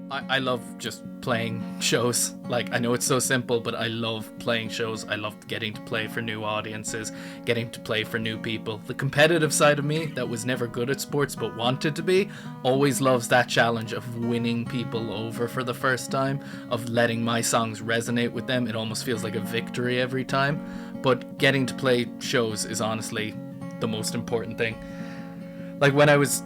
I love just playing shows. Like, I know it's so simple, but I love playing shows. I love getting to play for new audiences, getting to play for new people. The competitive side of me that was never good at sports but wanted to be always loves that challenge of winning people over for the first time, of letting my songs resonate with them. It almost feels like a victory every time. But getting to play shows is honestly the most important thing. Like, when I was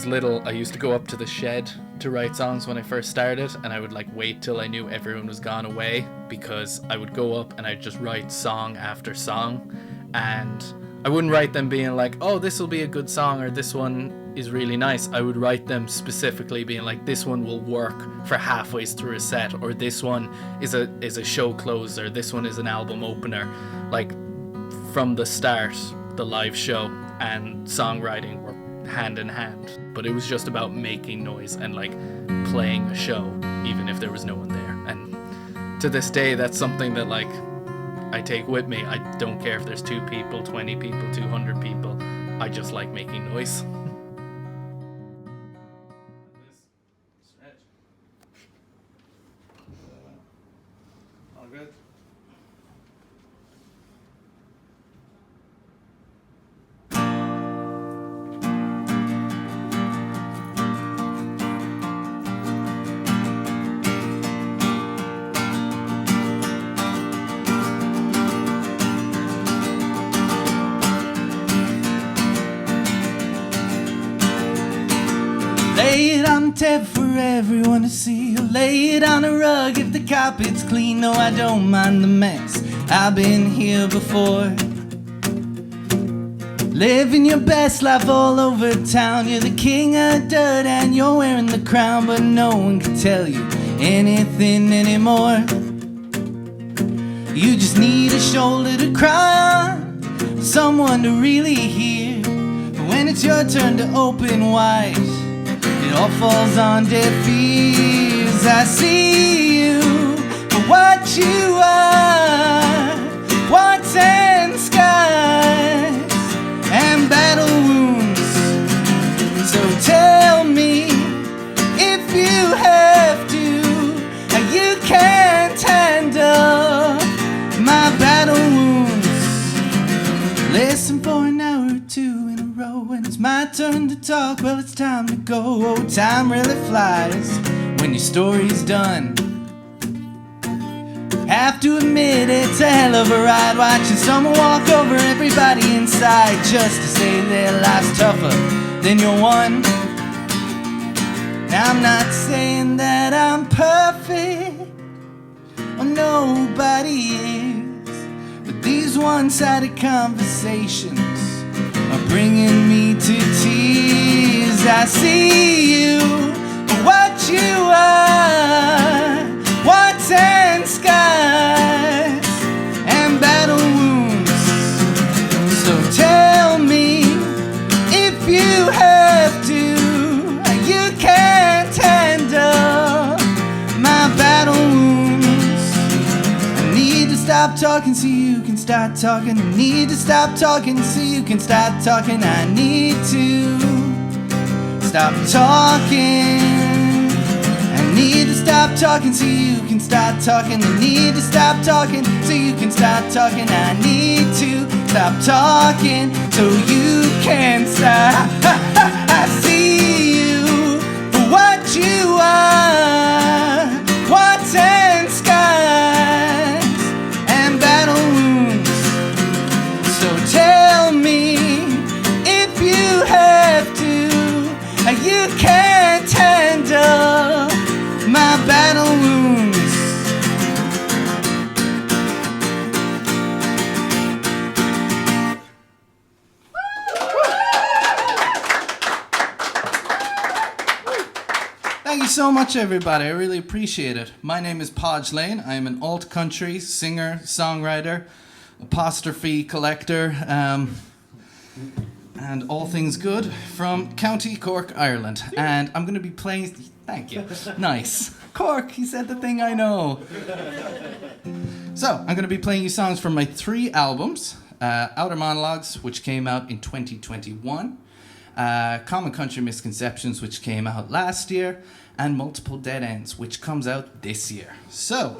little, I used to go up to the shed to write songs when I first started, and I would like wait till I knew everyone was gone away, because I would go up and I'd just write song after song, and I wouldn't write them being like, oh, this will be a good song, or this one is really nice. I would write them specifically being like, this one will work for halfway through a set, or this one is a show closer, this one is an album opener. Like, from the start, the live show and songwriting were hand in hand, but it was just about making noise and like playing a show even if there was no one there. And to this day, that's something that like I take with me. I don't care if there's 2 people, 20 people, 200 people. I just like making noise. All good. Lay it on the table for everyone to see. Lay it on a rug if the carpet's clean. No, I don't mind the mess, I've been here before. Living your best life all over town. You're the king of dirt and you're wearing the crown, but no one can tell you anything anymore. You just need a shoulder to cry on, someone to really hear. But when it's your turn to open wide, it all falls on deaf ears. I see you for what you are, what's and skies and battle wounds. So tell me if you have to, you can't handle my battle wounds. Listen for an hour or 2 in a row. When it's my turn to talk, well, it's time to go. Oh, time really flies when your story's done. Have to admit it's a hell of a ride, watching someone walk over everybody inside just to say their life's tougher than your one. Now, I'm not saying that I'm perfect, or nobody is, but these one-sided conversations are bringing me to tears. I see you for what you are, what's and skies and battle wounds. So tell me if you have to, you can't handle my battle wounds. I need to stop talking so you can start talking. I need to stop talking so you can start talking. I need to stop talking. I need to stop talking so you can start talking. I need to stop talking so you can start talking. I need to stop talking so you can stop. I see you for what you are, what's and skies and battle wounds. So tell me if you have to, you can't handle my battle wounds. Thank you so much, everybody. I really appreciate it. My name is Podge Lane. I am an alt country singer, songwriter, apostrophe collector, and all things good from County Cork, Ireland. And I'm going to be playing... Thank you. Nice. Cork, he said the thing I know. So, I'm going to be playing you songs from my 3 albums. Outer Monologues, which came out in 2021. Common Country Misconceptions, which came out last year, and Multiple Dead Ends, which comes out this year. So,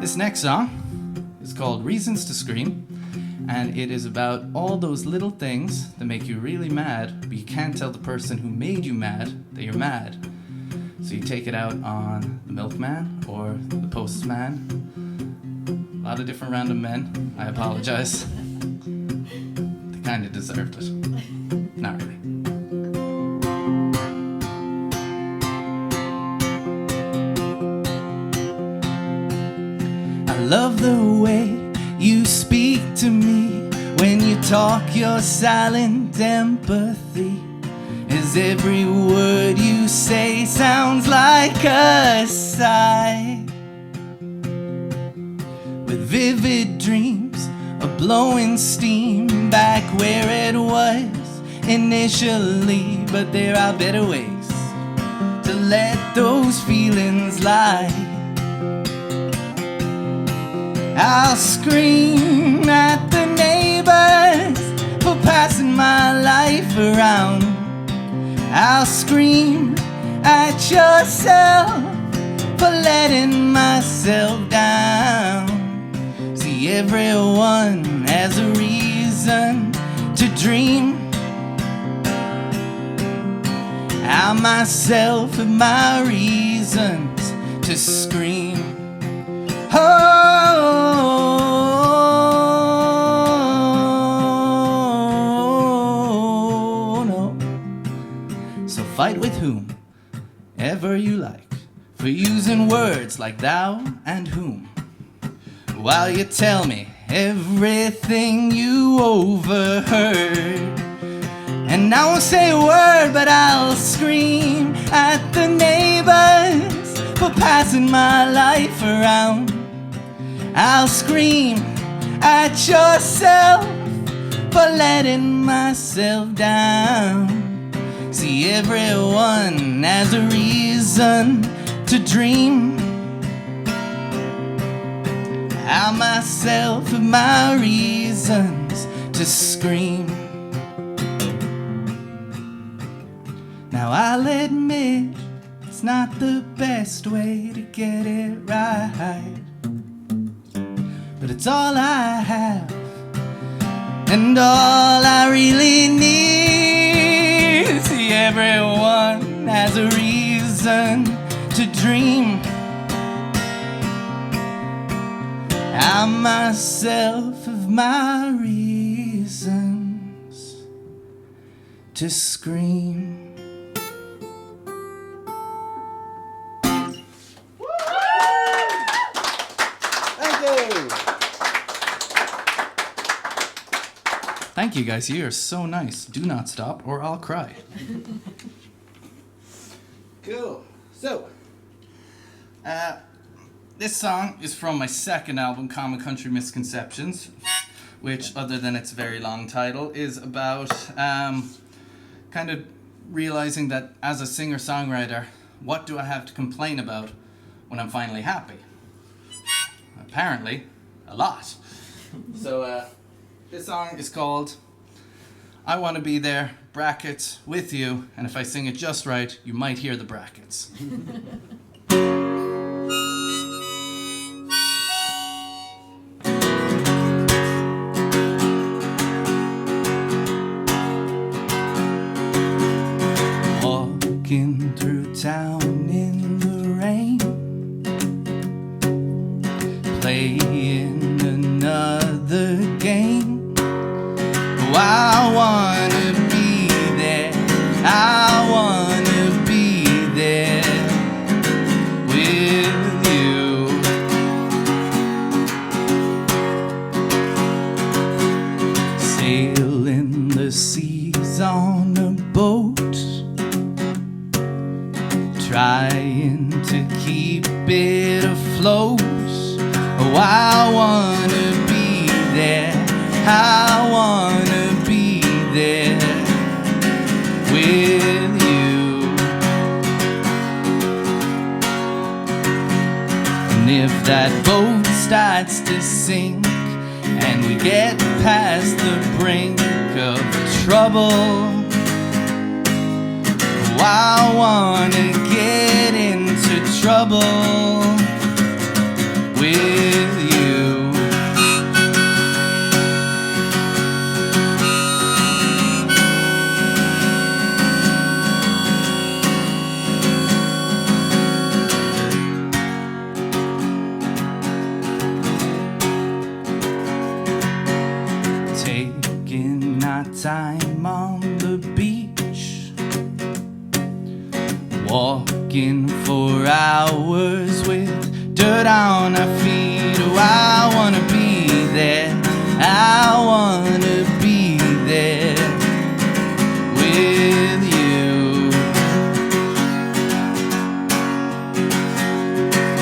this next song is called Reasons to Scream, and it is about all those little things that make you really mad, but you can't tell the person who made you mad that you're mad. So you take it out on the milkman or the postman. A lot of different random men. I apologize. They kind of deserved it. Not really. I love the way you speak to me when you talk your silent empathy. As every word you say sounds like a sigh. With vivid dreams of blowing steam back where it was initially. But there are better ways to let those feelings lie. I'll scream at the neighbors for passing my life around. I'll scream at yourself for letting myself down. See, everyone has a reason to dream. I myself have my reasons to scream. Oh, no. So fight with whomever you like for using words like thou and whom, while you tell me everything you overheard. And I won't say a word, but I'll scream at the neighbors for passing my life around. I'll scream at yourself for letting myself down. See, everyone has a reason to dream. I myself have my reasons to scream. Now I'll admit it's not the best way to get it right, but it's all I have and all I really need. See, everyone has a reason to dream. I myself have my reasons to scream. Thank you guys, you are so nice. Do not stop or I'll cry. Cool. So, this song is from my second album, Common Country Misconceptions, which, other than its very long title, is about kind of realizing that as a singer-songwriter, what do I have to complain about when I'm finally happy? Apparently, a lot. So, this song is called I Want to Be There, brackets, with you, and if I sing it just right, you might hear the brackets. Walking through town in the rain, playing another game. Oh, I wanna be there, I wanna be there with you. Sailing the seas on a boat, trying to keep it afloat. Oh, I wanna be there, I wanna be there with you. And if that boat starts to sink and and we get past the brink of trouble. Oh, I wanna get into trouble with you. Taking our time on the beach, walking for hours with dirt on our feet. Oh, I wanna be there, I wanna be there with you.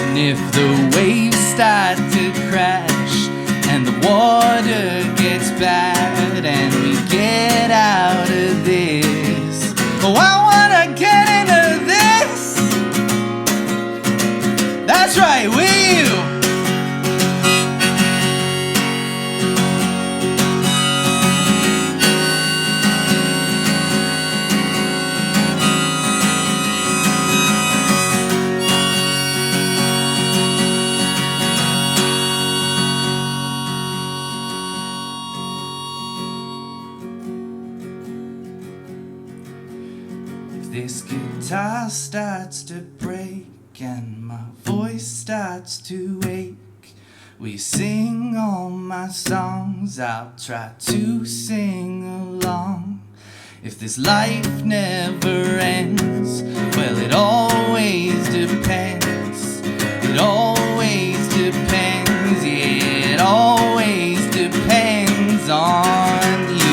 And if the waves start to crash and the water gets bad and we get out of this, oh, I wanna get into this. That's right, with you. This guitar starts to break and my voice starts to ache. We sing all my songs, I'll try to sing along. If this life never ends, well, it always depends. It always depends, yeah, it always depends on you.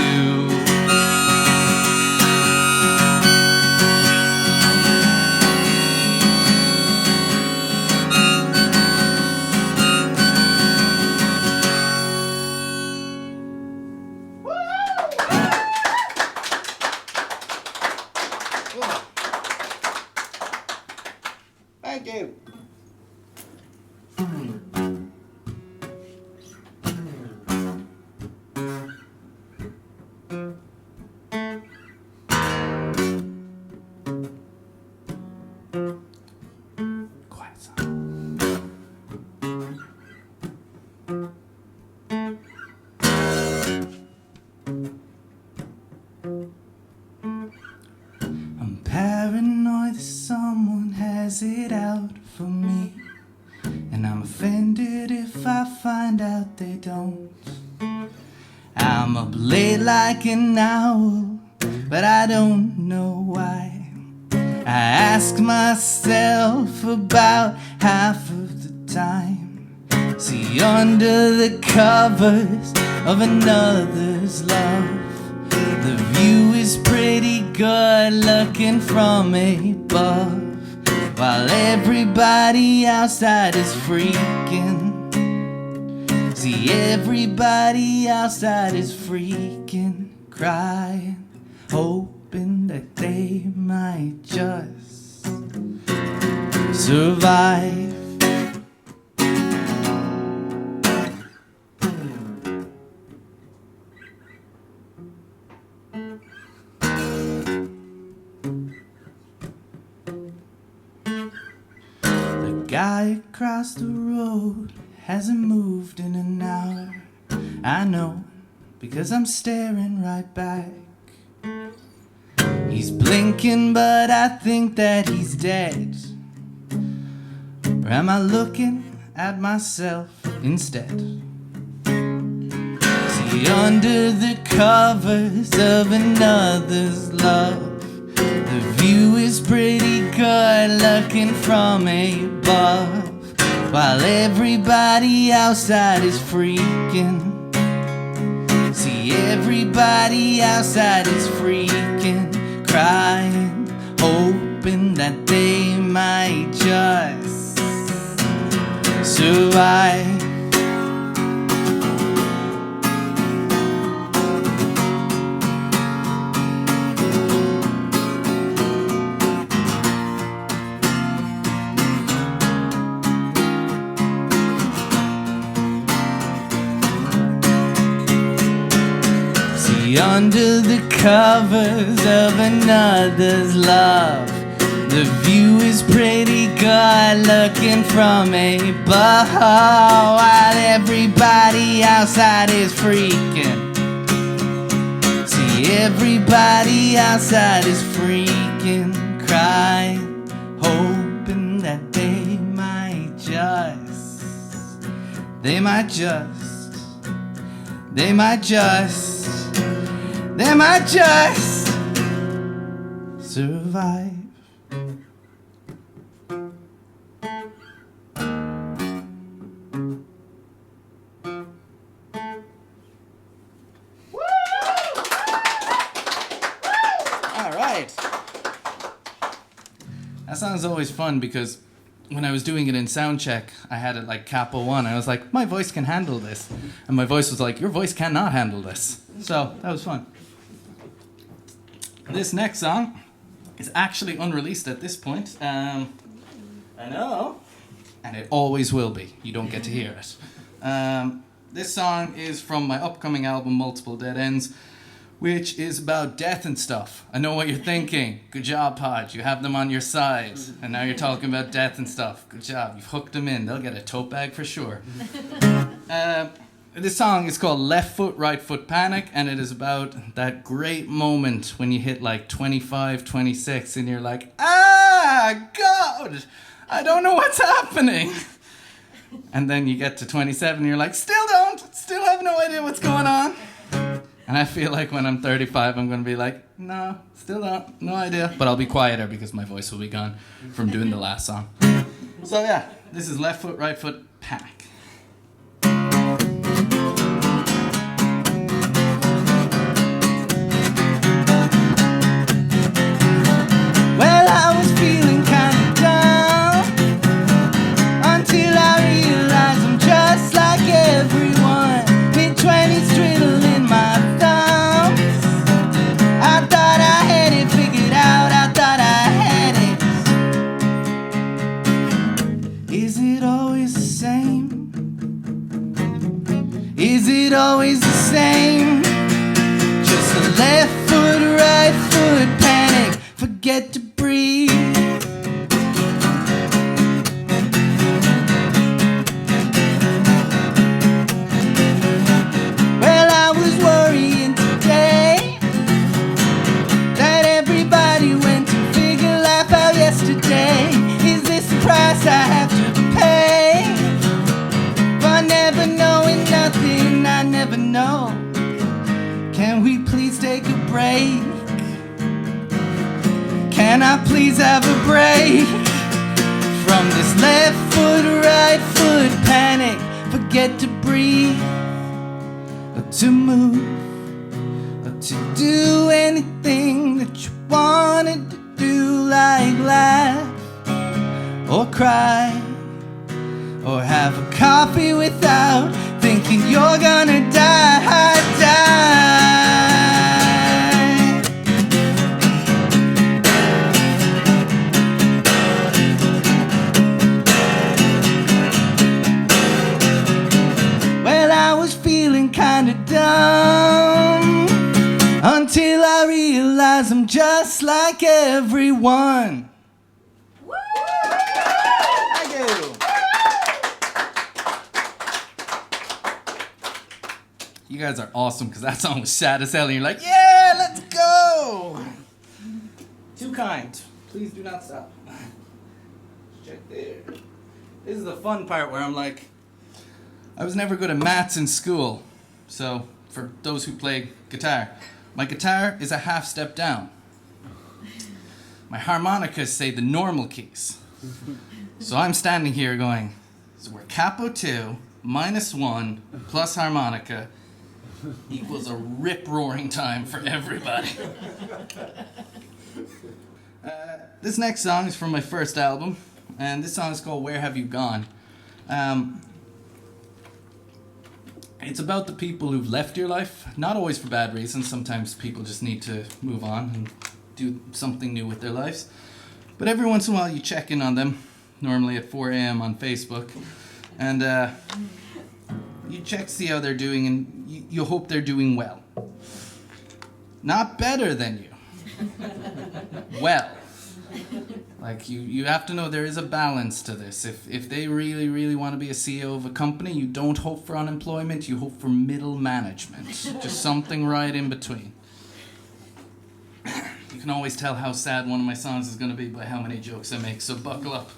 Thank you. Quiet song. I'm paranoid that someone has it out for me, and I'm offended if I find out they don't. I'm up late like an owl, but I don't know why. I ask myself about half of the time. See, under the covers of another's love, the view is pretty good looking from above, while everybody outside is freaking. See, everybody outside is freaking, crying, hoping that they might just survive. The guy across the road hasn't moved in an hour. I know, because I'm staring right back. He's blinking, but I think that he's dead. Or am I looking at myself instead? See, under the covers of another's love, the view is pretty good looking from above, while everybody outside is freaking. See, everybody outside is freaking, crying, hoping that they might just survive. under the covers of another's love. The view is pretty good looking from above, while everybody outside is freaking. See, everybody outside is freaking, crying, hoping that they might just survive. That song's always fun because when I was doing it in sound check, I had it like capo 1. I was like, my voice can handle this. And my voice was like, your voice cannot handle this. So that was fun. This next song is actually unreleased at this point. I know. And it always will be. You don't get to hear it. This song is from my upcoming album, Multiple Dead Ends, which is about death and stuff. I know what you're thinking. Good job, Podge. You have them on your side. And now you're talking about death and stuff. Good job. You've hooked them in. They'll get a tote bag for sure. This song is called Left Foot, Right Foot Panic, and it is about that great moment when you hit like 25, 26, and you're like, ah, God, I don't know what's happening. And then you get to 27, and you're like, still have no idea what's going on. And I feel like when I'm 35, I'm going to be like, no, still don't, no idea. But I'll be quieter because my voice will be gone from doing the last song. So yeah, this is Left Foot, Right Foot, Panic. Well, I was feeling kind of down until I realized I'm just like everyone. Mid-20s twiddling my thumbs. I thought I had it figured out. I thought I had it. Is it always the same? Is it always the same? Just a left foot, right foot panic. Forget to breathe. Well, I was worrying today that everybody went to figure life out yesterday. Is this the price I have to pay for never knowing nothing? I never know. Can we please take a break? Can I please have a break from this left foot, right foot panic? Forget to breathe, or to move, or to do anything that you wanted to do, like laugh, or cry, or have a coffee without thinking you're gonna die. Kinda dumb until I realize I'm just like everyone. Woo! Thank you. You guys are awesome because that song was sad as hell and you're like, yeah, let's go. Too kind. Please do not stop. Check there. This is the fun part where I'm like, I was never good at maths in school. So, for those who play guitar, my guitar is a half step down. My harmonicas say the normal keys. So I'm standing here going, so we're capo 2 minus 1 plus harmonica equals a rip-roaring time for everybody. This next song is from my first album, and this song is called Where Have You Gone? It's about the people who've left your life, not always for bad reasons. Sometimes people just need to move on and do something new with their lives. But every once in a while you check in on them, normally at 4 a.m. on Facebook, and you check to see how they're doing, and you hope they're doing well. Not better than you. Well, like you have to know there is a balance to this. If they really, really want to be a CEO of a company, you don't hope for unemployment, you hope for middle management. Just something right in between. You can always tell how sad one of my songs is going to be by how many jokes I make, so buckle up.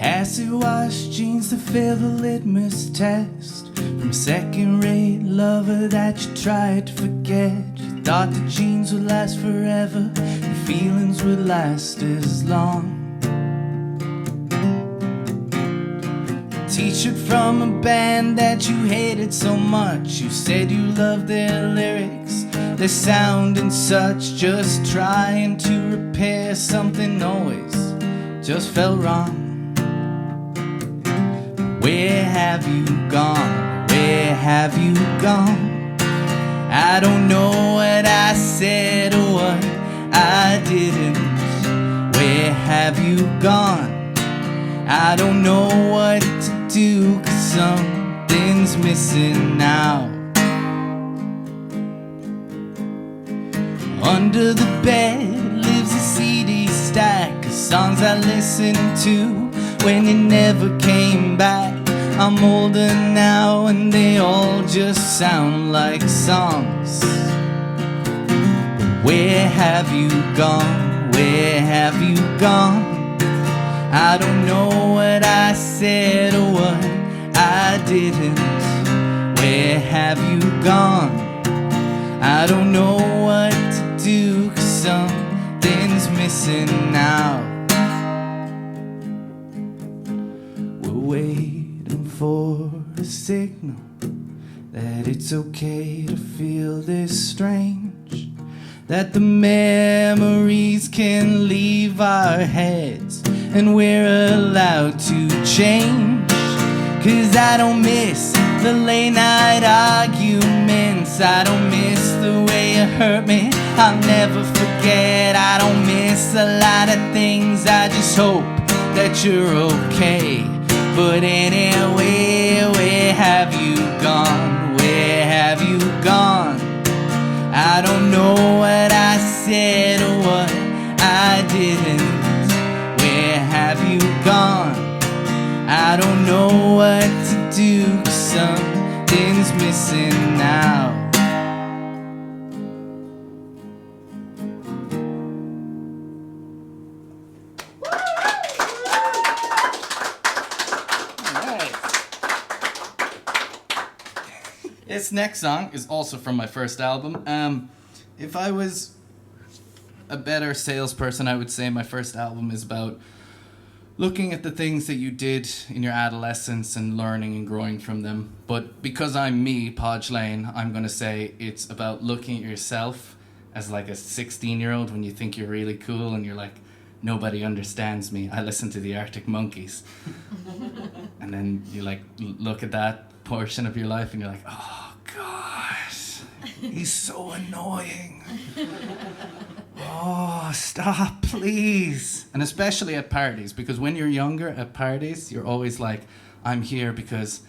Acid wash jeans to fail the litmus test. From second-rate lover that you tried to forget. You thought the jeans would last forever, the feelings would last as long. T-shirt from a band that you hated so much. You said you loved their lyrics, their sound and such. Just trying to repair something always just felt wrong. Where have you gone? Where have you gone? I don't know what I said or what I didn't. Where have you gone? I don't know what to do, 'cause something's missing now. Under the bed lives a CD stack of songs I listened to when you never came back. I'm older now and they all just sound like songs. Where have you gone? Where have you gone? I don't know what I said or what I didn't. Where have you gone? I don't know what to do, 'cause something's missing now. We're waiting for a signal that it's okay to feel this strange, that the memories can leave our heads and we're allowed to change. 'Cause I don't miss the late night arguments, I don't miss the way you hurt me, I'll never forget. I don't miss a lot of things, I just hope that you're okay. But anyway, where have you gone? Where have you gone? I don't know what I said or what I didn't. Where have you gone? I don't know what to do, 'cause something's missing now. This next song is also from my first album. If I was a better salesperson, I would say my first album is about looking at the things that you did in your adolescence and learning and growing from them. But because I'm me, Podge Lane, I'm going to say it's about looking at yourself as like a 16-year-old when you think you're really cool and you're like, nobody understands me. I listen to the Arctic Monkeys. And then you like look at that portion of your life and you're like, oh gosh, he's so annoying. Oh, stop, please. And especially at parties, because when you're younger at parties, you're always like, I'm here because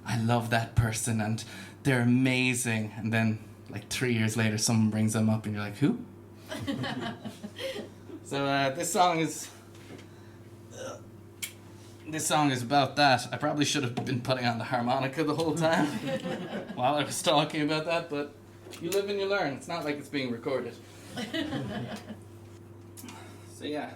I love that person and they're amazing. And then like 3 years later, someone brings them up and you're like, who? So this song is about that. I probably should have been putting on the harmonica the whole time while I was talking about that, but you live and you learn. It's not like it's being recorded. So yeah.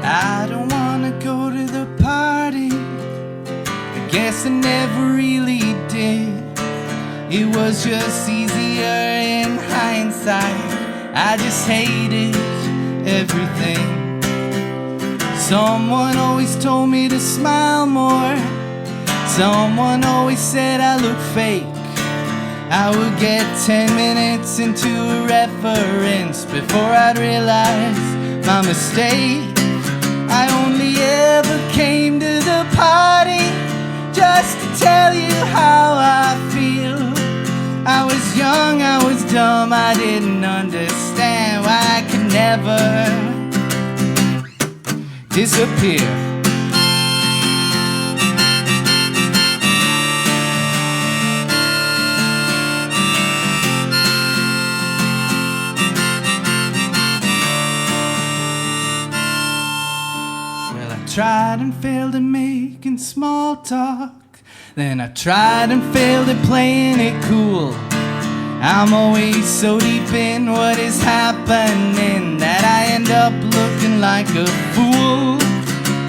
I don't wanna go to the party, I guess I never really did. It was just easier in hindsight, I just hated everything. Someone always told me to smile more. Someone always said I look fake. I would get 10 minutes into a reference before I'd realize my mistake. I only ever came to the party just to tell you how I feel. I was young, I was dumb, I didn't understand why I could never disappear. Tried and failed at making small talk. Then I tried and failed at playing it cool. I'm always so deep in what is happening that I end up looking like a fool.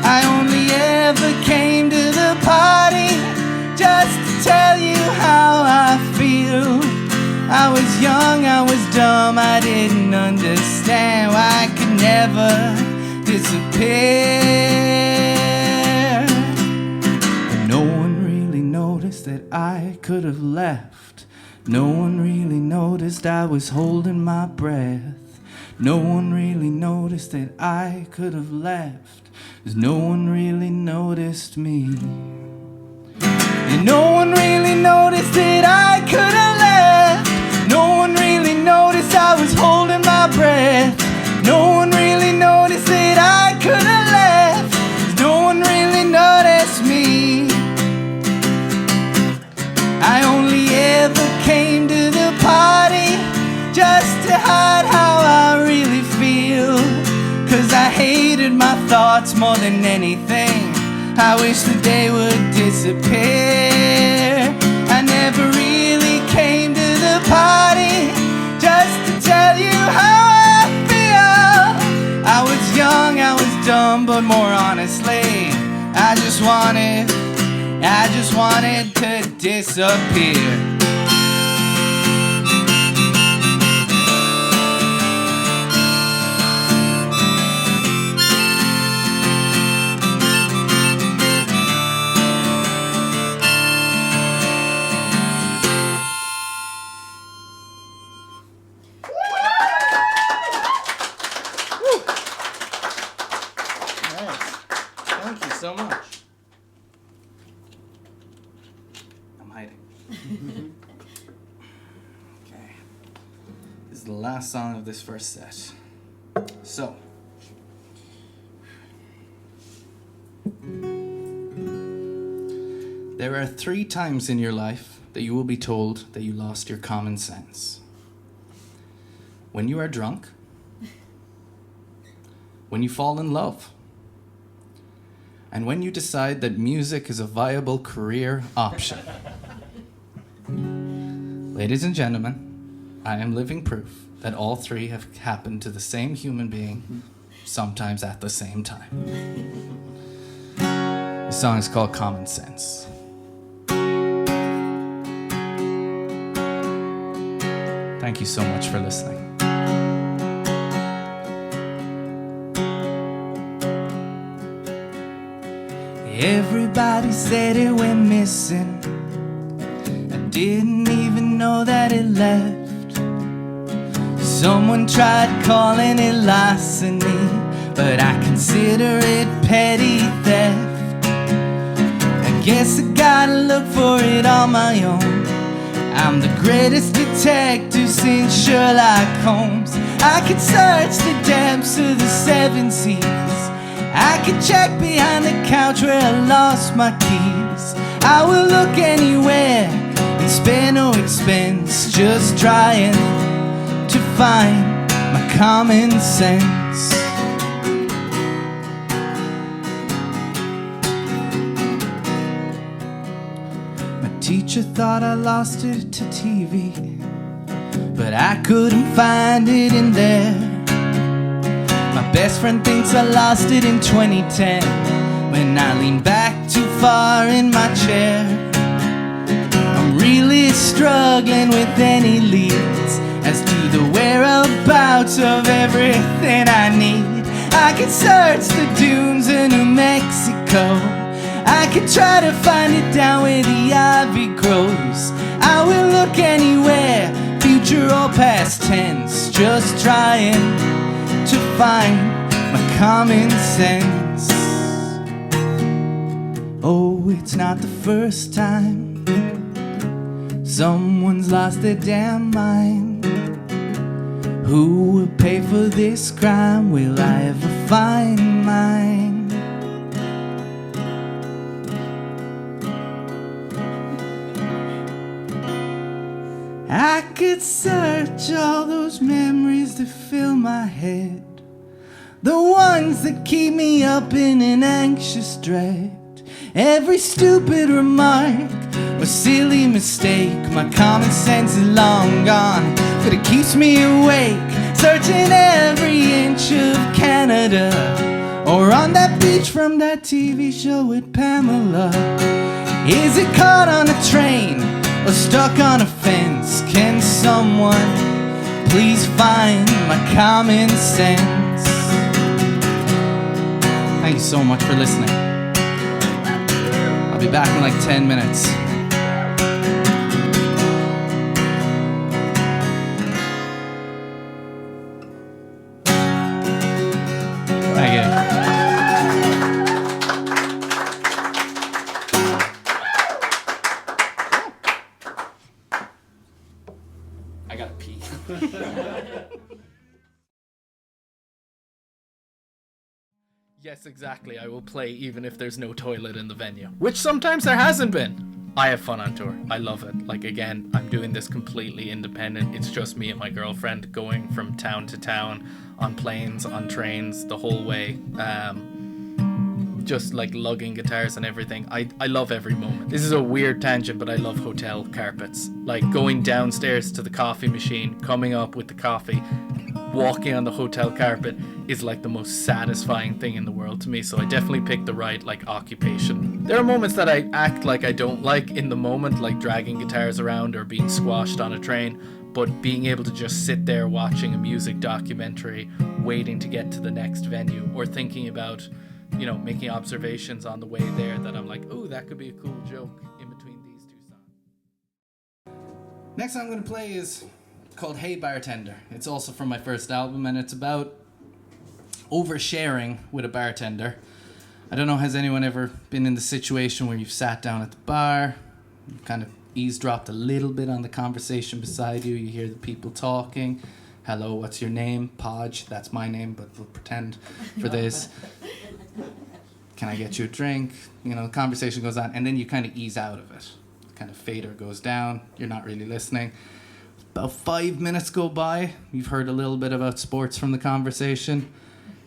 I only ever came to the party just to tell you how I feel. I was young, I was dumb, I didn't understand why I could never disappear. But no one really noticed that I could have left. No one really noticed I was holding my breath. No one really noticed that I could have left, 'cause no one really noticed me. And no one really noticed that I could have left. No one really noticed I was holding my breath. No one really noticed that I could have left. No one really noticed me. I only ever came to the party just to hide how I really feel. 'Cause I hated my thoughts more than anything. I wish the day would disappear. I never really came to the party just to tell you how I feel. I was young, I was dumb, but more honestly, I just wanted to disappear. Thank you so much. I'm hiding. Okay. This is the last song of this first set. So. There are 3 times in your life that you will be told that you lost your common sense. When you are drunk. When you fall in love. And when you decide that music is a viable career option. Ladies and gentlemen, I am living proof that all 3 have happened to the same human being, sometimes at the same time. The song is called Common Sense. Thank you so much for listening. Everybody said it went missing. I didn't even know that it left. Someone tried calling it larceny, but I consider it petty theft. I guess I gotta look for it on my own. I'm the greatest detective since Sherlock Holmes. I could search the depths of the 7 seas. I could check behind the couch where I lost my keys. I will look anywhere and spare no expense, just trying to find my common sense. My teacher thought I lost it to TV, but I couldn't find it in there. My best friend thinks I lost it in 2010 when I leaned back too far in my chair. I'm really struggling with any leads as to the whereabouts of everything I need. I could search the dunes of New Mexico. I could try to find it down where the ivy grows. I will look anywhere, future or past tense, just trying to find my common sense. Oh, it's not the first time someone's lost their damn mind. Who will pay for this crime? Will I ever find mine? I could search all those memories that fill my head, the ones that keep me up in an anxious dread. Every stupid remark or silly mistake, my common sense is long gone, but it keeps me awake, searching every inch of Canada, or on that beach from that TV show with Pamela. Is it caught on a train or stuck on a fence? Can someone please find my common sense? Thank you so much for listening. I'll be back in like 10 minutes. Thank you. I gotta pee. Yes, exactly. I will play even if there's no toilet in the venue, which sometimes there hasn't been. I have fun on tour. I love it. Like, again, I'm doing this completely independent. It's just me and my girlfriend going from town to town on planes, on trains, the whole way. Just like lugging guitars and everything. I love every moment. This is a weird tangent, but I love hotel carpets. Like going downstairs to the coffee machine, coming up with the coffee, walking on the hotel carpet is like the most satisfying thing in the world to me. So I definitely picked the right like occupation. There are moments that I act like I don't like in the moment, like dragging guitars around or being squashed on a train, but being able to just sit there watching a music documentary, waiting to get to the next venue, or thinking about, you know, making observations on the way there that I'm like, oh, that could be a cool joke in between these two songs. Next song I'm going to play is called Hey Bartender. It's also from my first album, and it's about oversharing with a bartender. I don't know, has anyone ever been in the situation where you've sat down at the bar, you've kind of eavesdropped a little bit on the conversation beside you, you hear the people talking. Hello, what's your name? Podge, that's my name, but we'll pretend for this. Can I get you a drink? You know, the conversation goes on, and then you kind of ease out of it. Kind of fader goes down, you're not really listening. About 5 minutes go by, you've heard a little bit about sports from the conversation,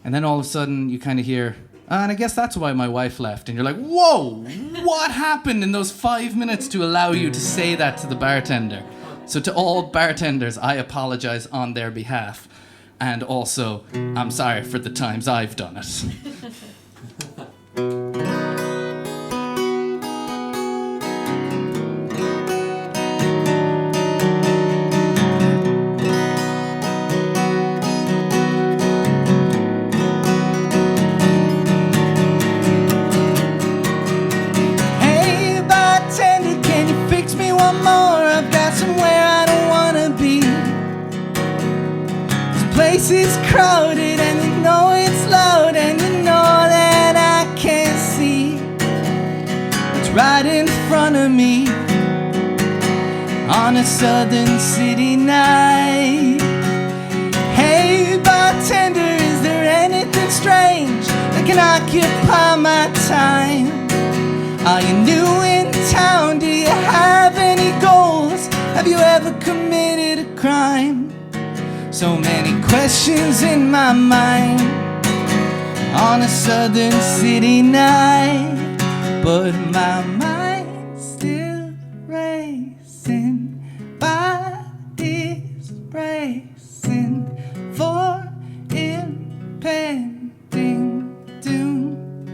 and then all of a sudden you kind of hear, and I guess that's why my wife left. And you're like, whoa, what happened in those 5 minutes to allow you to say that to the bartender? So to all bartenders, I apologize on their behalf. And also, I'm sorry for the times I've done it. It's crowded and you know it's loud and you know that I can't see what's right in front of me on a southern city night. Hey bartender, is there anything strange that can occupy my time? Are you new in town? Do you have any goals? Have you ever committed a crime? So many questions in my mind on a southern city night, but my mind's still racing, body's bracing for impending doom.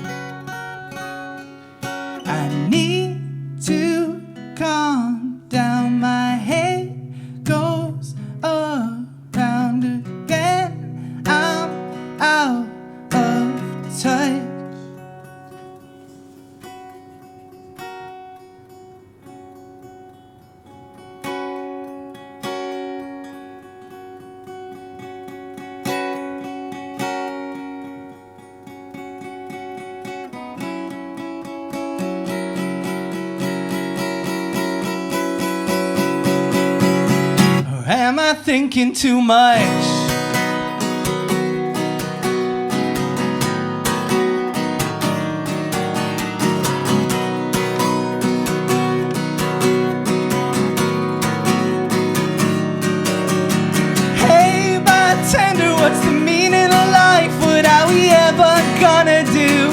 I need to calm down, my head goes up again. I'm out am I thinking too much? Hey, bartender, what's the meaning of life? What are we ever gonna do?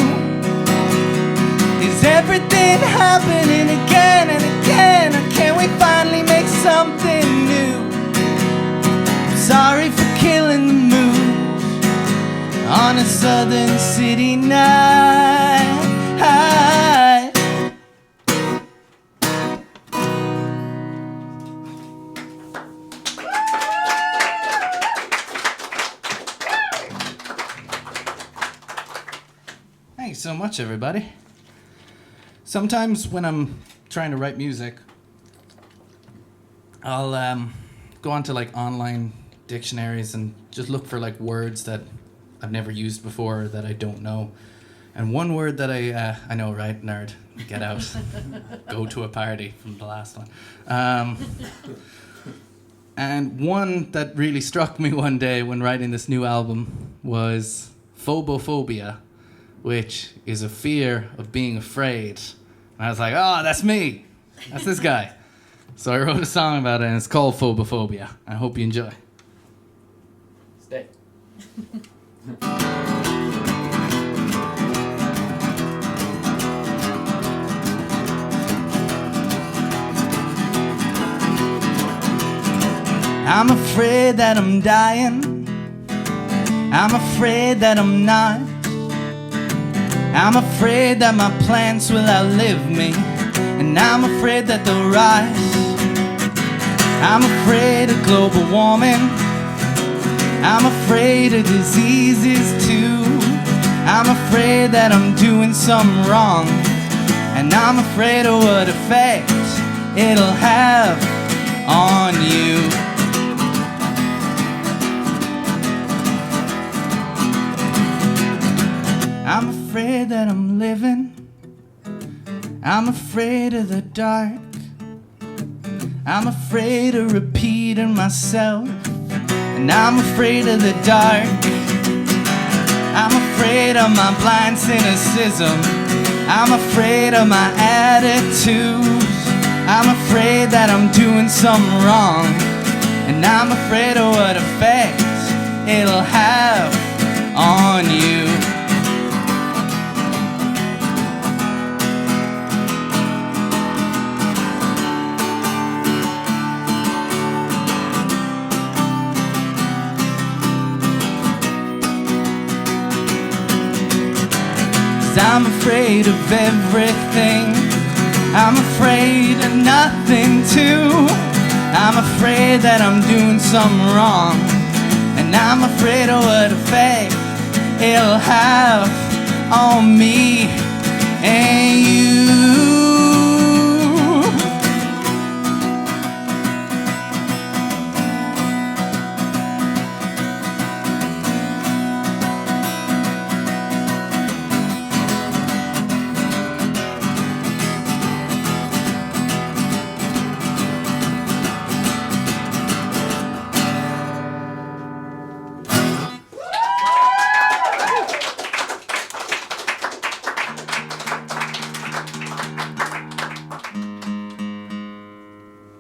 Is everything happening again and again? Or can we finally make something new? I'm sorry for killing the mood on a southern city night. Thanks so much, everybody. Sometimes when I'm trying to write music, I'll go onto like online dictionaries and just look for like words that I've never used before or that I don't know. And one word that I know, right, nerd, get out, go to a party from the last one. And one that really struck me one day when writing this new album was phobophobia, which is a fear of being afraid. And I was like, oh, that's me. That's this guy. So I wrote a song about it, and it's called Phobophobia. I hope you enjoy. Stay. I'm afraid that I'm dying. I'm afraid that I'm not. I'm afraid that my plants will outlive me, and I'm afraid that they'll rise. I'm afraid of global warming. I'm afraid of diseases too. I'm afraid that I'm doing something wrong, and I'm afraid of what effect it'll have on you. I'm afraid that I'm living. I'm afraid of the dark. I'm afraid of repeating myself. And I'm afraid of the dark. I'm afraid of my blind cynicism. I'm afraid of my attitude. I'm afraid that I'm doing something wrong. And I'm afraid of what effect it'll have on you. I'm afraid of everything. I'm afraid of nothing too. I'm afraid that I'm doing something wrong, and I'm afraid of what effect it'll have on me and you.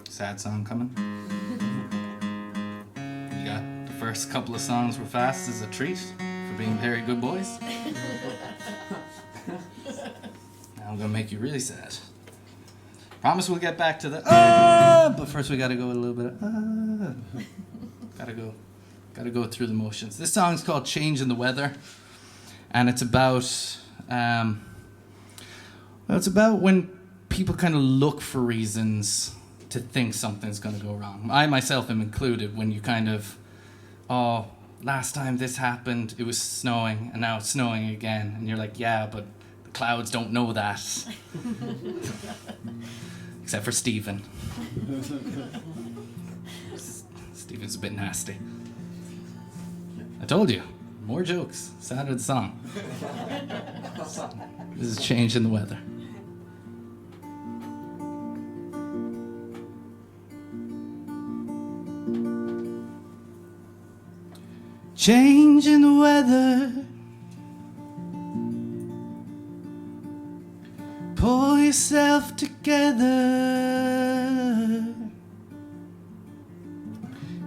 Sad song coming. You got the first couple of songs were fast as a treat for being very good boys. Now I'm gonna make you really sad. Promise we'll get back to the but first we gotta go a little bit of gotta go through the motions. This song's called Change in the Weather, and it's about it's about when people kind of look for reasons to think something's going to go wrong. I myself am included when you kind of, oh, last time this happened, it was snowing, and now it's snowing again. And you're like, yeah, but the clouds don't know that. Except for Stephen. Stephen's a bit nasty. I told you, more jokes. Sound of the song. This is Change in the Weather. change in the weather. Pull yourself together.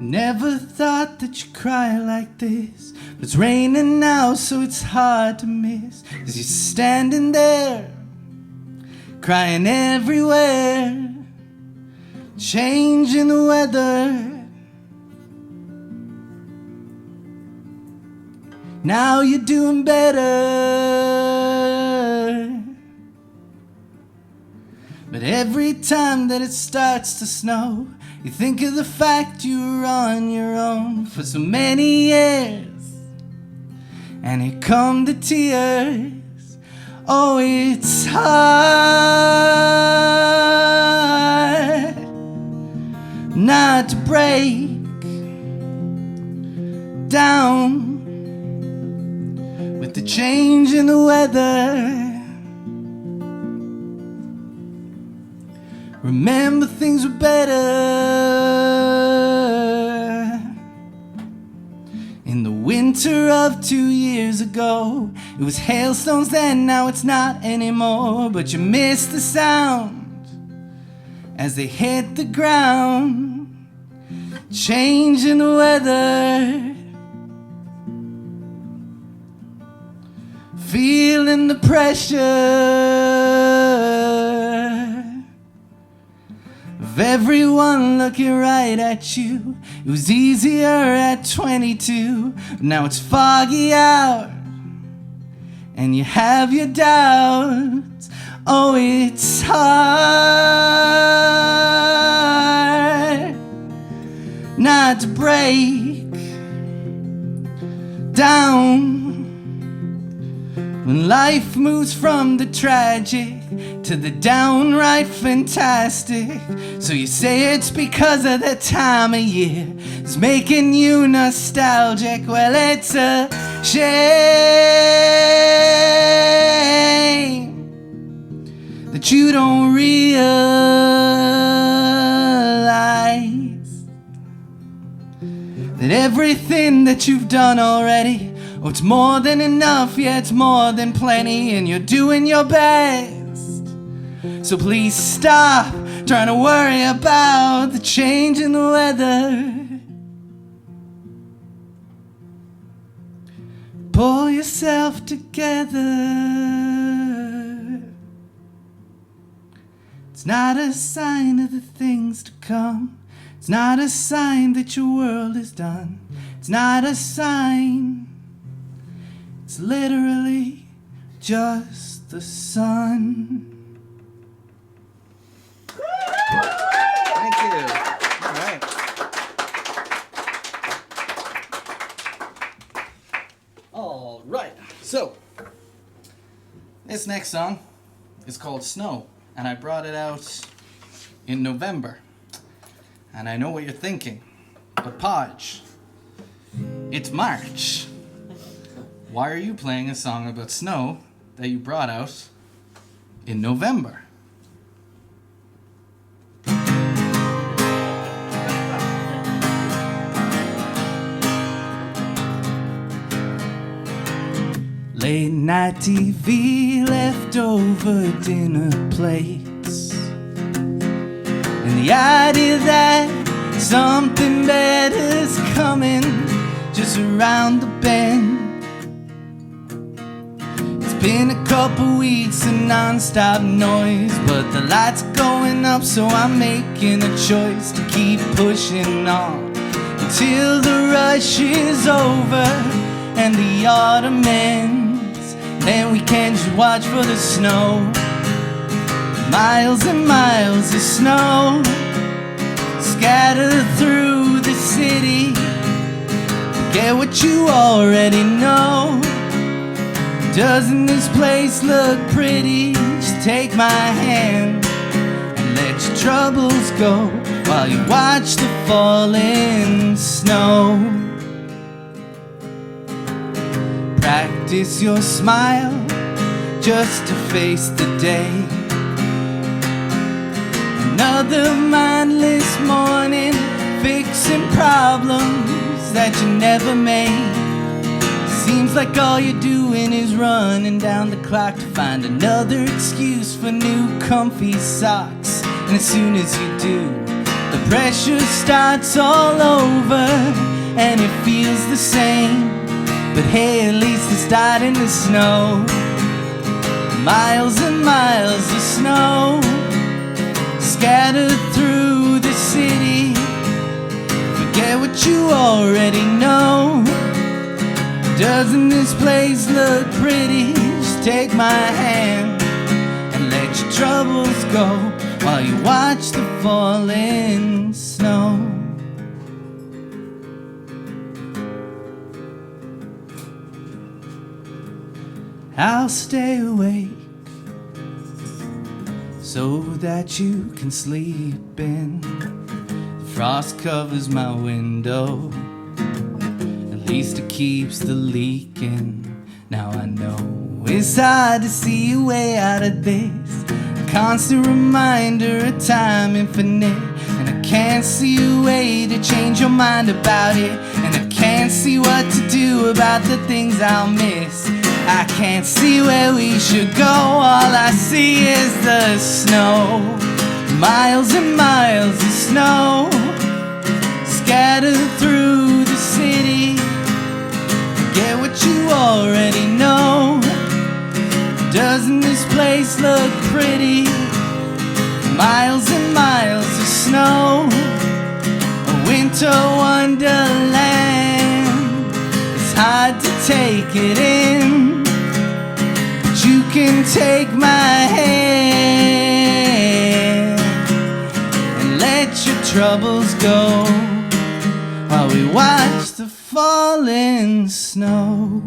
Never thought that you'd cry like this, but it's raining now, so it's hard to miss. 'Cause you're standing there, crying everywhere, changing the weather. Now you're doing better. But every time that it starts to snow, you think of the fact you were on your own for so many years, and here come the tears. Oh, it's hard not to break down with the change in the weather. Remember things were better in the winter of 2 years ago. It was hailstones then, now it's not anymore. But you miss the sound as they hit the ground, changing the weather. Feeling the pressure of everyone looking right at you. It was easier at 22, but now it's foggy out, and you have your doubts. Oh, it's hard not to break down when life moves from the tragic to the downright fantastic. So you say it's because of the time of year it's making you nostalgic. Well, it's a shame that you don't realize that everything that you've done already, oh, it's more than enough, yeah, it's more than plenty, and you're doing your best. So please stop trying to worry about the change in the weather. Pull yourself together. It's not a sign of the things to come. It's not a sign that your world is done. It's not a sign. It's literally just the sun. Thank you. All right. All right. So, this next song is called Snow, and I brought it out in November. And I know what you're thinking, but Podge, it's March. Why are you playing a song about snow that you brought out in November? Late night TV, leftover dinner plates, and the idea that something better's coming just around the bend. It's been a couple weeks of non-stop noise, but the light's going up, so I'm making a choice to keep pushing on until the rush is over and the autumn ends. Then we can just watch for the snow. Miles and miles of snow scattered through the city. Forget what you already know. Doesn't this place look pretty? Just take my hand and let your troubles go while you watch the falling snow. Practice your smile just to face the day. Another mindless morning, fixing problems that you never made. Seems like all you're doing is running down the clock to find another excuse for new comfy socks. And as soon as you do, the pressure starts all over, and it feels the same. But hey, at least it's starting to snow. Miles and miles of snow scattered through the city. Forget what you already know. Doesn't this place look pretty? Just take my hand and let your troubles go while you watch the falling snow. I'll stay awake so that you can sleep in. The frost covers my window, at least it keeps the leaking. Now I know it's hard to see a way out of this, a constant reminder of time infinite. And I can't see a way to change your mind about it, and I can't see what to do about the things I'll miss. I can't see where we should go, all I see is the snow. Miles and miles of snow scattered through the city. Forget what you already know. Doesn't this place look pretty? Miles and miles of snow, a winter wonderland. It's hard to take it in, but you can take my hand and let your troubles go while we watch the falling snow.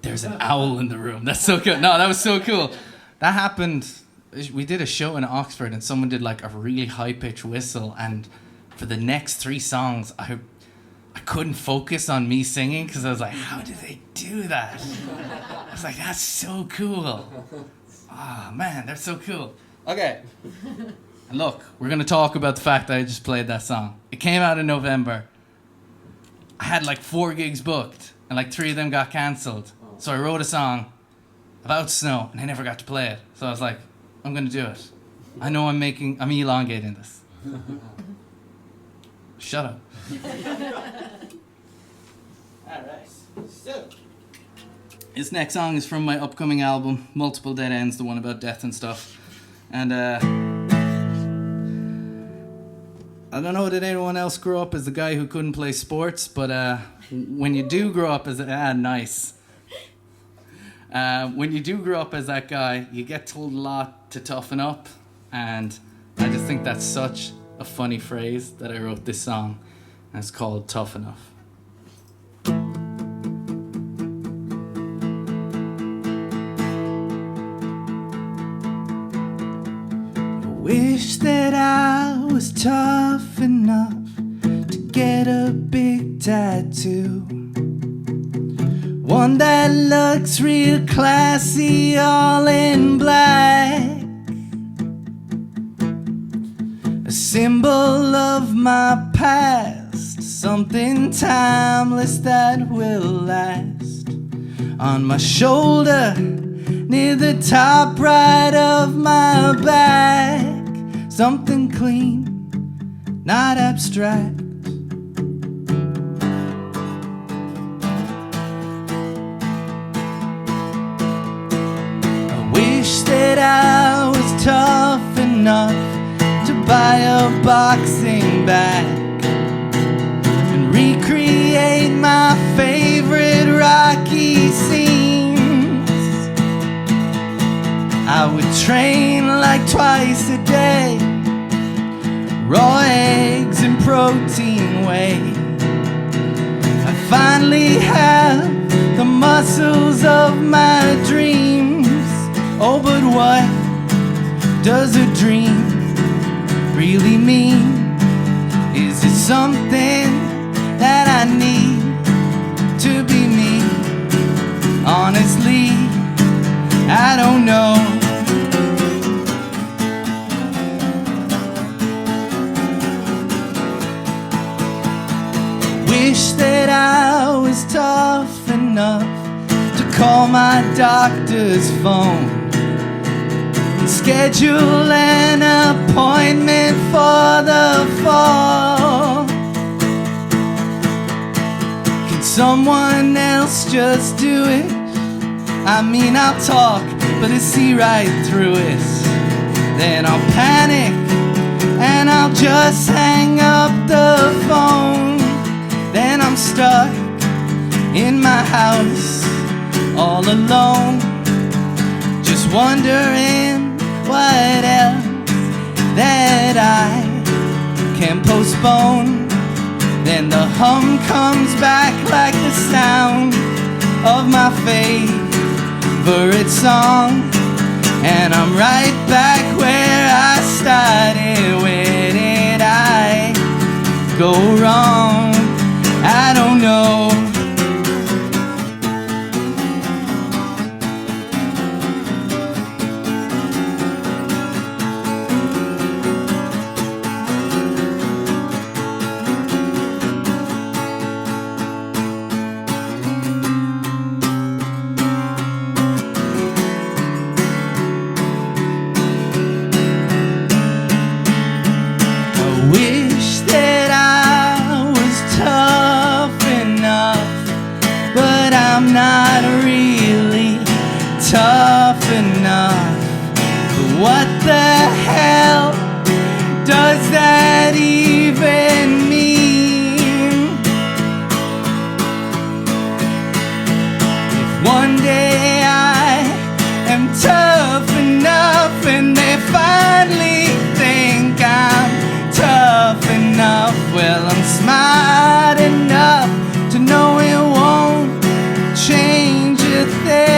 There's an owl in the room. That's so good. No, that was so cool. That happened. We did a show in Oxford and someone did like a really high-pitched whistle, and for the next 3 songs I couldn't focus on me singing because I was like, how did they do that? I was like, that's so cool. Oh man, they're so cool. Okay. And look, we're going to talk about the fact that I just played that song. It came out in November. I had like 4 gigs booked and like 3 of them got cancelled. So I wrote a song about snow and I never got to play it. So I was like, I'm going to do it. I know I'm elongating this. Shut up. Alright, so this next song is from my upcoming album, Multiple Dead Ends, the one about death and stuff. And I don't know, did anyone else grow up as the guy who couldn't play sports? But when you do grow up as nice. When you do grow up as that guy, you get told a lot to toughen up, and I just think that's such a funny phrase that I wrote this song, and it's called Tough Enough. I wish that I was tough enough to get a big tattoo, one that looks real classy, all in black. A symbol of my past, something timeless that will last. On my shoulder, near the top right of my back, something clean, not abstract. That I was tough enough to buy a boxing bag and recreate my favorite Rocky scenes. I would train like twice a day, raw eggs and protein whey. I finally have the muscles of my dreams. Oh, but what does a dream really mean? Is it something that I need to be me? Honestly, wish that I was tough enough to call my doctor's phone and schedule an appointment for the fall. Can someone else just do it? I mean, I'll talk, but I see right through it. Then I'll panic and I'll just hang up the phone. Then I'm stuck in my house all alone, just wondering what else that I can postpone. Then the hum comes back like the sound of my favorite song, and I'm right back where I started. Where did I go wrong? I don't know. Wish that I was tough enough, but I'm not really tough enough. But what the hell does that even mean? If one day I am tough enough and they finally think I'm tough enough, well, I'm smart enough to know it won't change a thing.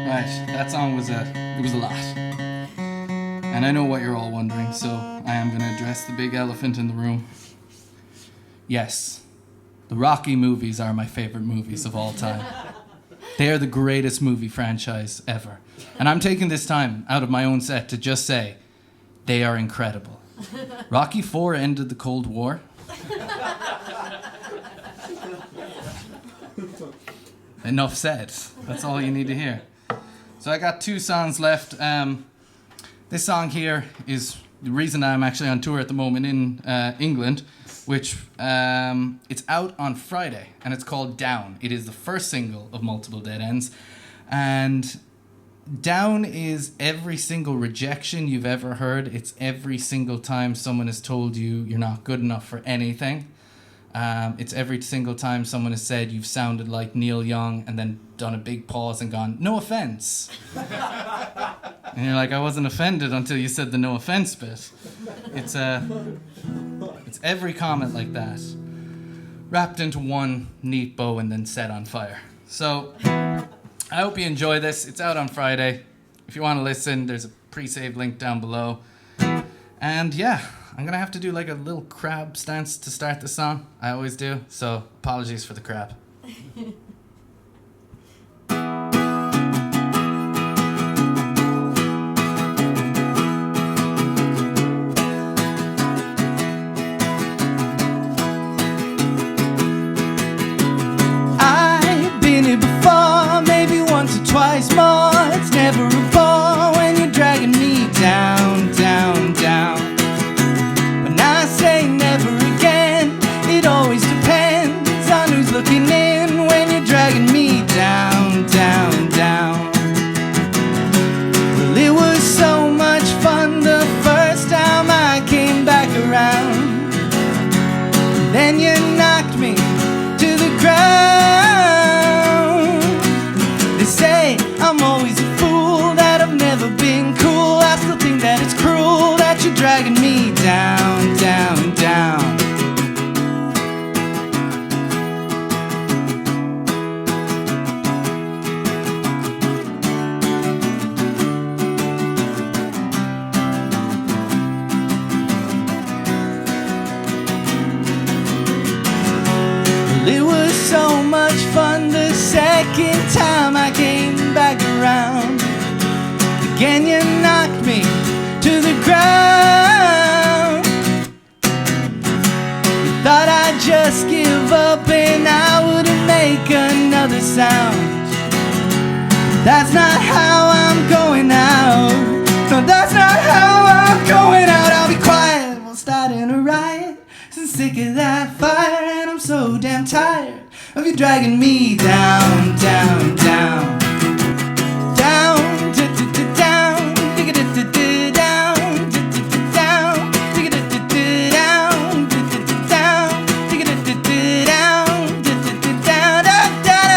Right, that song was it was a lot. And I know what you're all wondering, so I am going to address the big elephant in the room. Yes, the Rocky movies are my favorite movies of all time. They are the greatest movie franchise ever. And I'm taking this time out of my own set to just say, they are incredible. Rocky IV ended the Cold War. Enough said. That's all you need to hear. So I got 2 songs left. This song here is the reason I'm actually on tour at the moment in England, which it's out on Friday, and it's called Down. It is the first single of Multiple Dead Ends, and Down is every single rejection you've ever heard. It's every single time someone has told you you're not good enough for anything. It's every single time someone has said you've sounded like Neil Young and then done a big pause and gone, no offense. And you're like, I wasn't offended until you said the no offense bit. It's every comment like that, wrapped into one neat bow and then set on fire. So I hope you enjoy this. It's out on Friday. If you want to listen, there's a pre-save link down below. And yeah, I'm going to have to do like a little crab stance to start the song. I always do, so apologies for the crab. I've been here before, maybe once or twice more. It's never a bore when you're dragging me down, down, down. I say never again. It always depends on who's looking in when you're so much fun the second time I came back around. Again you knocked me to the ground. You thought I'd just give up and I wouldn't make another sound. That's not how I'm going out. No, that's not how I'm going out. I'll be quiet while starting a riot. So sick of that fire, and I'm so damn tired of you dragging me down, down, down. Down, down, digga-da-da-da, down, down, digga-da-da-da, down, down, digga-da-da-da, down, down,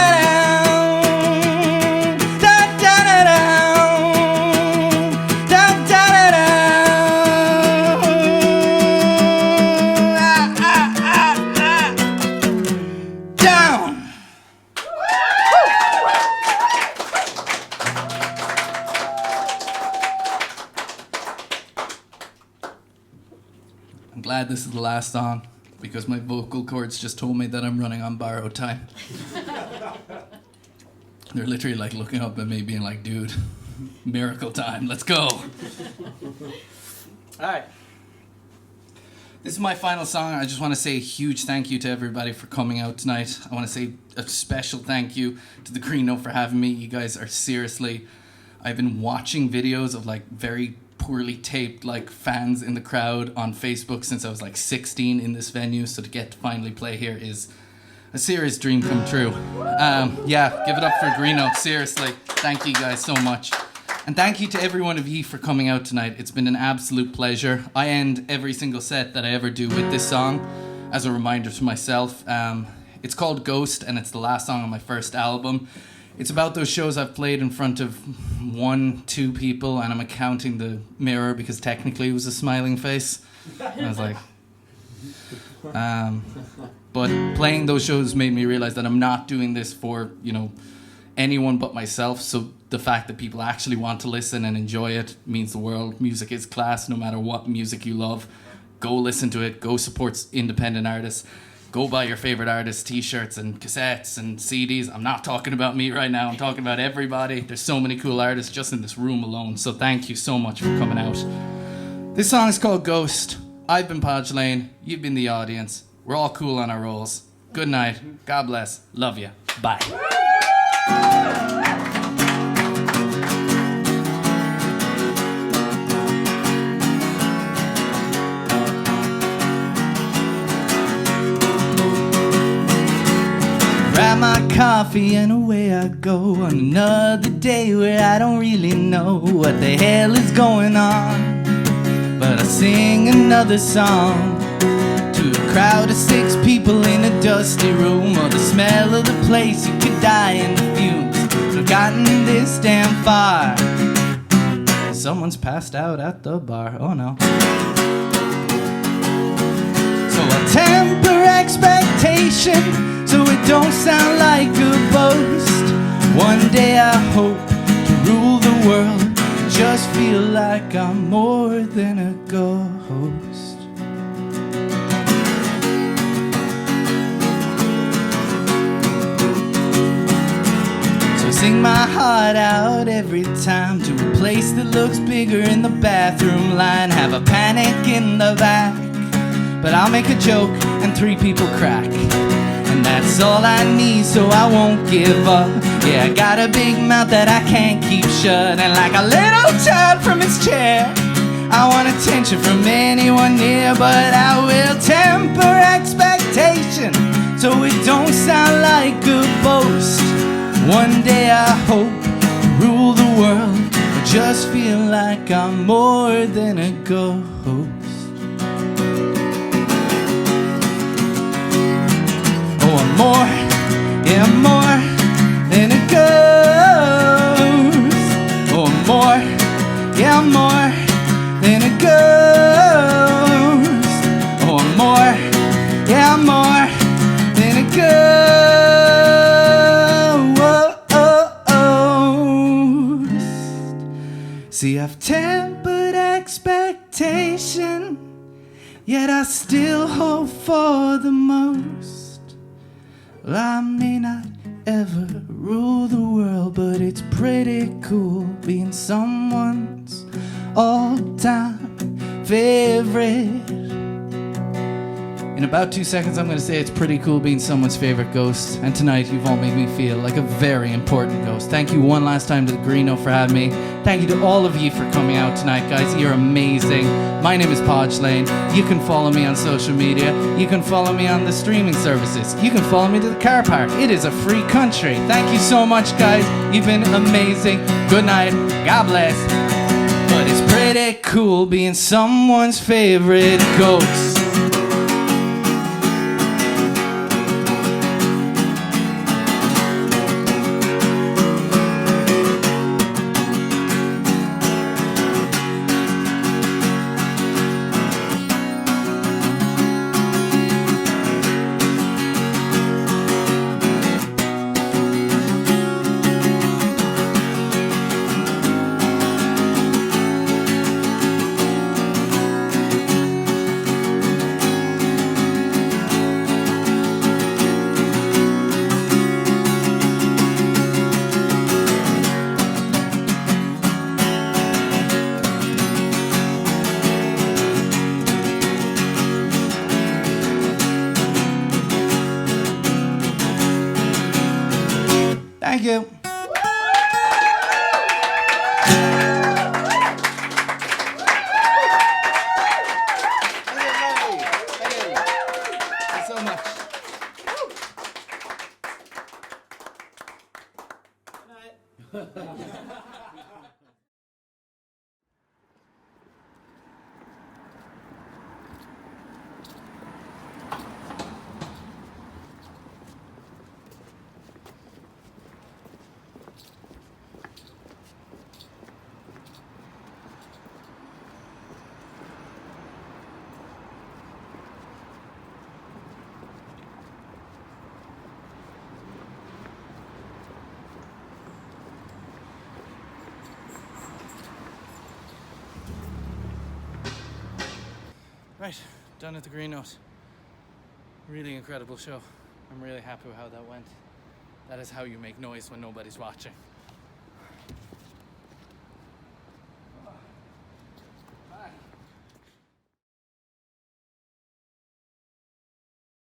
I'm glad this is the last song because my vocal cords just told me that I'm running on borrowed time. They're literally like looking up at me being like, dude, miracle time, let's go. Alright. This is my final song. I just want to say a huge thank you to everybody for coming out tonight. I want to say a special thank you to the Green Note for having me. You guys are seriously... I've been watching videos of like very poorly taped like fans in the crowd on Facebook since I was like 16 in this venue. So to get to finally play here is a serious dream come true. Yeah, give it up for Green Note. Seriously, thank you guys so much. And thank you to every one of you for coming out tonight. It's been an absolute pleasure. I end every single set that I ever do with this song as a reminder to myself. It's called Ghost, and it's the last song on my first album. It's about those shows I've played in front of 1-2 people, and I'm counting the mirror because technically it was a smiling face. And I was like... but playing those shows made me realize that I'm not doing this for, anyone but myself. So the fact that people actually want to listen and enjoy it means the world. Music is class, no matter what music you love. Go listen to it. Go support independent artists. Go buy your favorite artists' t-shirts and cassettes and CDs. I'm not talking about me right now. I'm talking about everybody. There's so many cool artists just in this room alone. So thank you so much for coming out. This song is called Ghost. I've been Podge Lane. You've been the audience. We're all cool on our roles. Good night. God bless. Love you. Bye. Grab my coffee and away I go on another day where I don't really know what the hell is going on. But I sing another song to a crowd of 6 people in a dusty room, or the smell of the place you could die in the fumes. I've gotten this damn far. Someone's passed out at the bar. Oh no. So I'll temper expectation so it don't sound like a boast. One day I hope to rule the world. Just feel like I'm more than a ghost. So I sing my heart out every time to a place that looks bigger in the bathroom line. Have a panic in the back, but I'll make a joke and 3 people crack. And that's all I need, so I won't give up. Yeah, I got a big mouth that I can't keep shut, and like a little child from its chair, I want attention from anyone near. But I will temper expectation so it don't sound like a boast. One day I hope to rule the world. I just feel like I'm more than a ghost. More, yeah, more than a ghost. Oh, more, yeah, more than a ghost. Oh, more, yeah, more than a ghost. See, I've tempered expectation, yet I still hope for the most. Well, I may not ever rule the world, but it's pretty cool being someone's all-time favorite. In about 2 seconds, I'm going to say it's pretty cool being someone's favorite ghost. And tonight, you've all made me feel like a very important ghost. Thank you one last time to the Greeno for having me. Thank you to all of you for coming out tonight, guys. You're amazing. My name is Podge Lane. You can follow me on social media. You can follow me on the streaming services. You can follow me to the car park. It is a free country. Thank you so much, guys. You've been amazing. Good night. God bless. But it's pretty cool being someone's favorite ghost. Thank you. Thank you so much. Right, done at the Green Note. Really incredible show. I'm really happy with how that went. That is how you make noise when nobody's watching.